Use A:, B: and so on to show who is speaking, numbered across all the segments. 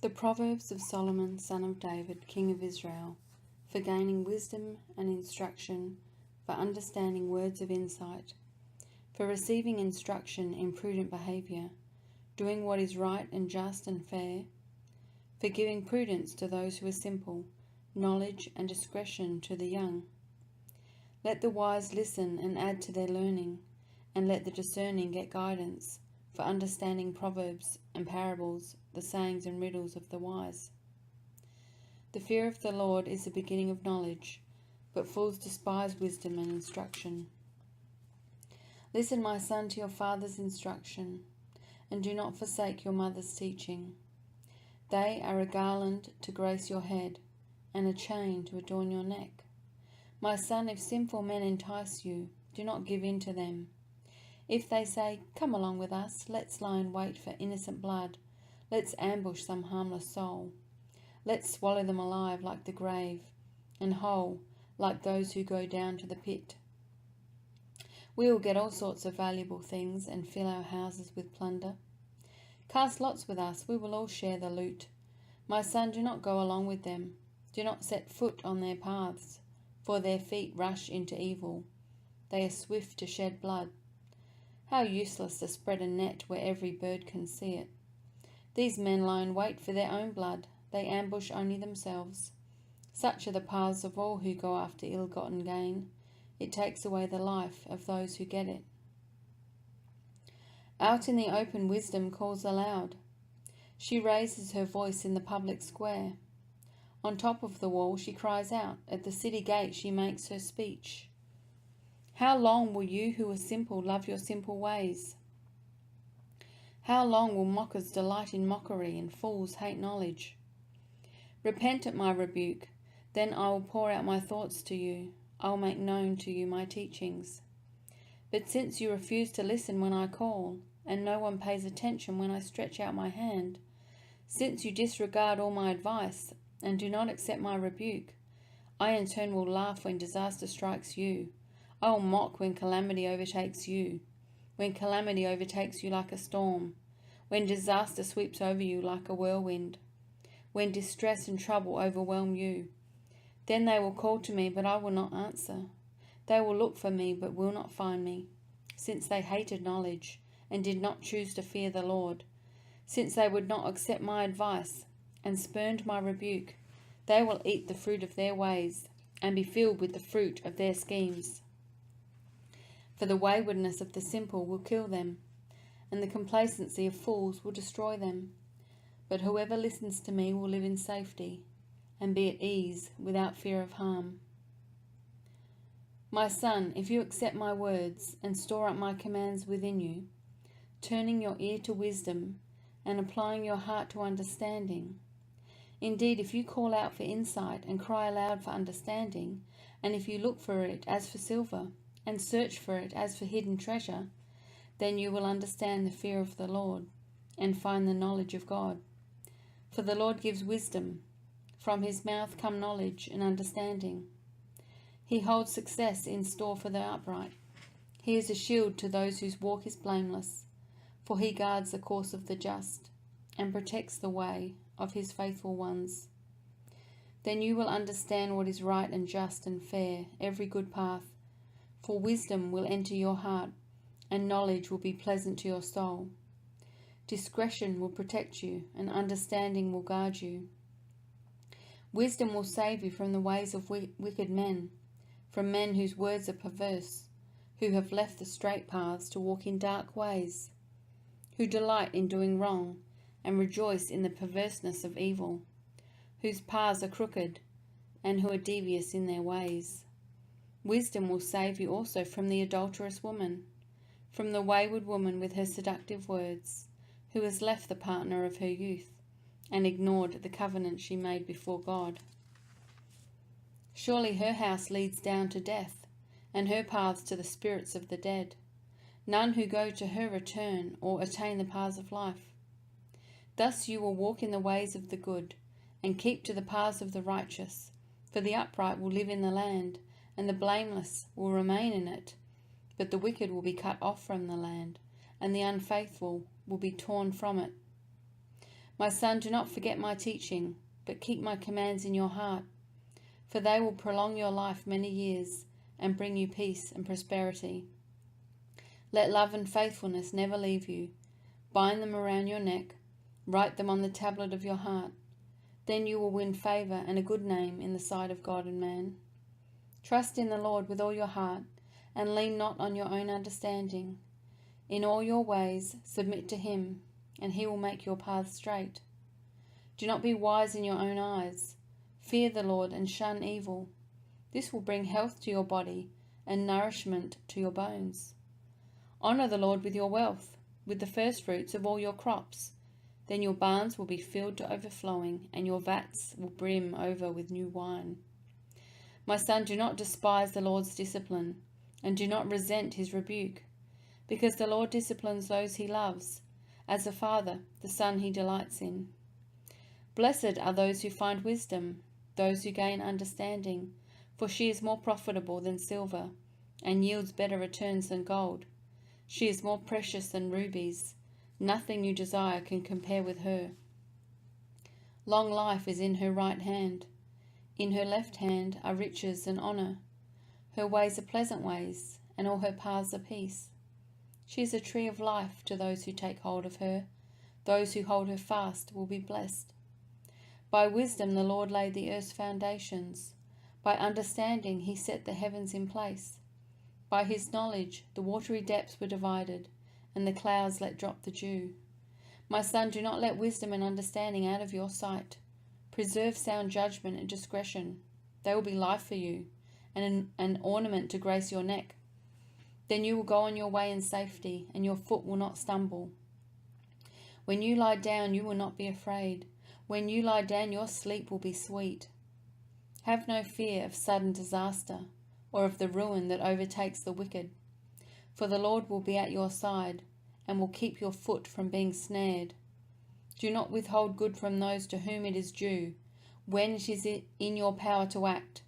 A: The Proverbs of Solomon, son of David, king of Israel, for gaining wisdom and instruction, for understanding words of insight, for receiving instruction in prudent behaviour, doing what is right and just and fair, for giving prudence to those who are simple, knowledge and discretion to the young. Let the wise listen and add to their learning, and let the discerning get guidance, for understanding proverbs and parables, the sayings and riddles of the wise. The fear of the Lord is the beginning of knowledge, but fools despise wisdom and instruction. Listen, my son, to your father's instruction, and do not forsake your mother's teaching. They are a garland to grace your head, and a chain to adorn your neck. My son, if sinful men entice you, do not give in to them. If they say, "Come along with us, let's lie in wait for innocent blood, let's ambush some harmless soul. Let's swallow them alive like the grave, and whole like those who go down to the pit. We will get all sorts of valuable things and fill our houses with plunder. Cast lots with us, we will all share the loot. My son, do not go along with them. Do not set foot on their paths, for their feet rush into evil. They are swift to shed blood. How useless to spread a net where every bird can see it. These men lie in wait for their own blood. They ambush only themselves. Such are the paths of all who go after ill-gotten gain. It takes away the life of those who get it. Out in the open, wisdom calls aloud. She raises her voice in the public square. On top of the wall she cries out. At the city gate she makes her speech. How long will you who are simple love your simple ways? How long will mockers delight in mockery and fools hate knowledge? Repent at my rebuke, then I will pour out my thoughts to you. I will make known to you my teachings. But since you refuse to listen when I call, and no one pays attention when I stretch out my hand, since you disregard all my advice and do not accept my rebuke, I in turn will laugh when disaster strikes you. I will mock when calamity overtakes you, when calamity overtakes you like a storm, when disaster sweeps over you like a whirlwind, when distress and trouble overwhelm you. Then they will call to me, but I will not answer. They will look for me, but will not find me, since they hated knowledge and did not choose to fear the Lord, since they would not accept my advice and spurned my rebuke. They will eat the fruit of their ways and be filled with the fruit of their schemes. For the waywardness of the simple will kill them, and the complacency of fools will destroy them. But whoever listens to me will live in safety, and be at ease without fear of harm. My son, if you accept my words and store up my commands within you, turning your ear to wisdom and applying your heart to understanding. Indeed, if you call out for insight and cry aloud for understanding, and if you look for it as for silver, and search for it as for hidden treasure, then you will understand the fear of the Lord, and find the knowledge of God. For the Lord gives wisdom. From his mouth come knowledge and understanding. He holds success in store for the upright. He is a shield to those whose walk is blameless, for he guards the course of the just, and protects the way of his faithful ones. Then you will understand what is right and just and fair, every good path. For wisdom will enter your heart, and knowledge will be pleasant to your soul. Discretion will protect you, and understanding will guard you. Wisdom will save you from the ways of wicked men, from men whose words are perverse, who have left the straight paths to walk in dark ways, who delight in doing wrong, and rejoice in the perverseness of evil, whose paths are crooked, and who are devious in their ways. Wisdom will save you also from the adulterous woman, from the wayward woman with her seductive words, who has left the partner of her youth, and ignored the covenant she made before God. Surely her house leads down to death, and her paths to the spirits of the dead. None who go to her return or attain the paths of life. Thus you will walk in the ways of the good, and keep to the paths of the righteous, for the upright will live in the land, and the blameless will remain in it. But the wicked will be cut off from the land, and the unfaithful will be torn from it. My son, do not forget my teaching, but keep my commands in your heart, for they will prolong your life many years and bring you peace and prosperity. Let love and faithfulness never leave you. Bind them around your neck, write them on the tablet of your heart. Then you will win favor and a good name in the sight of God and man. Trust in the Lord with all your heart, and lean not on your own understanding. In all your ways submit to him, and he will make your paths straight. Do not be wise in your own eyes. Fear the Lord and shun evil. This will bring health to your body and nourishment to your bones. Honor the Lord with your wealth, with the firstfruits of all your crops. Then your barns will be filled to overflowing, and your vats will brim over with new wine. My son, do not despise the Lord's discipline, and do not resent his rebuke, because the Lord disciplines those he loves. As a father, the son he delights in. Blessed are those who find wisdom, those who gain understanding, for she is more profitable than silver, and yields better returns than gold. She is more precious than rubies. Nothing you desire can compare with her. Long life is in her right hand. In her left hand are riches and honor. Her ways are pleasant ways, and all her paths are peace. She is a tree of life to those who take hold of her. Those who hold her fast will be blessed. By wisdom the Lord laid the earth's foundations. By understanding he set the heavens in place. By his knowledge the watery depths were divided, and the clouds let drop the dew. My son, do not let wisdom and understanding out of your sight. Preserve sound judgment and discretion. They will be life for you, and an ornament to grace your neck. Then you will go on your way in safety, and your foot will not stumble. When you lie down, you will not be afraid. When you lie down, your sleep will be sweet. Have no fear of sudden disaster, or of the ruin that overtakes the wicked. For the Lord will be at your side, and will keep your foot from being snared. Do not withhold good from those to whom it is due, when it is in your power to act.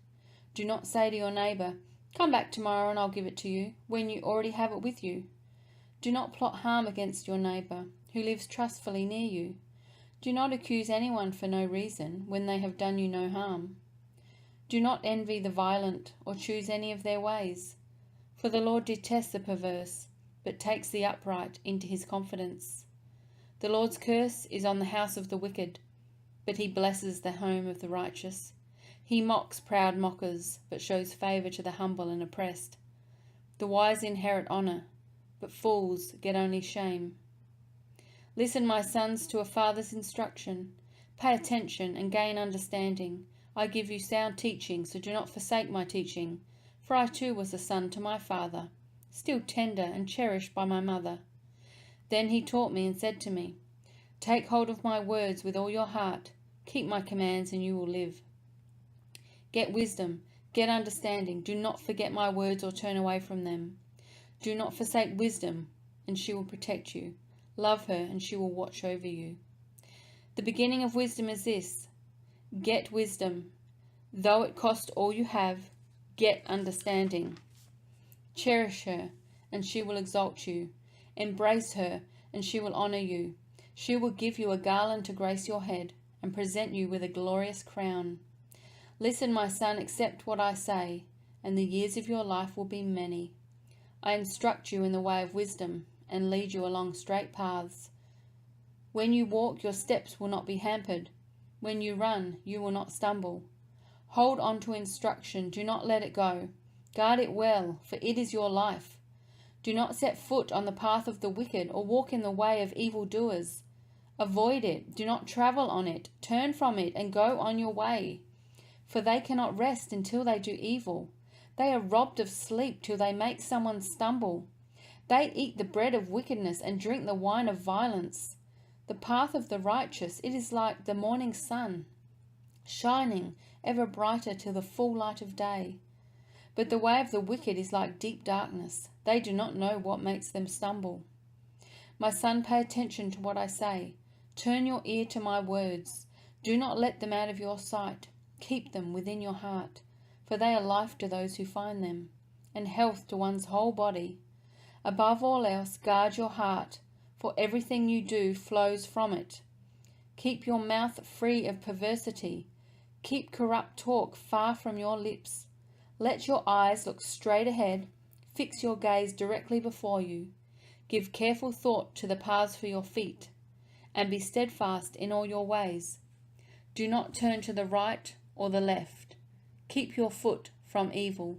A: Do not say to your neighbor, "Come back tomorrow and I'll give it to you," when you already have it with you. Do not plot harm against your neighbor, who lives trustfully near you. Do not accuse anyone for no reason, when they have done you no harm. Do not envy the violent, or choose any of their ways. For the Lord detests the perverse, but takes the upright into his confidence. The Lord's curse is on the house of the wicked, but he blesses the home of the righteous. He mocks proud mockers, but shows favor to the humble and oppressed. The wise inherit honor, but fools get only shame. Listen, my sons, to a father's instruction. Pay attention and gain understanding. I give you sound teaching, so do not forsake my teaching. For I too was a son to my father, still tender and cherished by my mother. Then he taught me and said to me, "Take hold of my words with all your heart. Keep my commands and you will live. Get wisdom, get understanding. Do not forget my words or turn away from them. Do not forsake wisdom, and she will protect you. Love her, and she will watch over you. The beginning of wisdom is this: get wisdom. Though it cost all you have, get understanding. Cherish her, and she will exalt you. Embrace her, and she will honor you. She will give you a garland to grace your head, and present you with a glorious crown. Listen, my son, accept what I say, and the years of your life will be many. I instruct you in the way of wisdom, and lead you along straight paths. When you walk, your steps will not be hampered. When you run, you will not stumble. Hold on to instruction, do not let it go. Guard it well, for it is your life. Do not set foot on the path of the wicked, or walk in the way of evildoers. Avoid it, do not travel on it. Turn from it and go on your way. For they cannot rest until they do evil. They are robbed of sleep till they make someone stumble. They eat the bread of wickedness and drink the wine of violence. The path of the righteous, it is like the morning sun, shining ever brighter till the full light of day. But the way of the wicked is like deep darkness. They do not know what makes them stumble. My son, pay attention to what I say. Turn your ear to my words. Do not let them out of your sight. Keep them within your heart, for they are life to those who find them, and health to one's whole body. Above all else, guard your heart, for everything you do flows from it. Keep your mouth free of perversity. Keep corrupt talk far from your lips. Let your eyes look straight ahead. Fix your gaze directly before you. Give careful thought to the paths for your feet, and be steadfast in all your ways. Do not turn to the right or the left. Keep your foot from evil.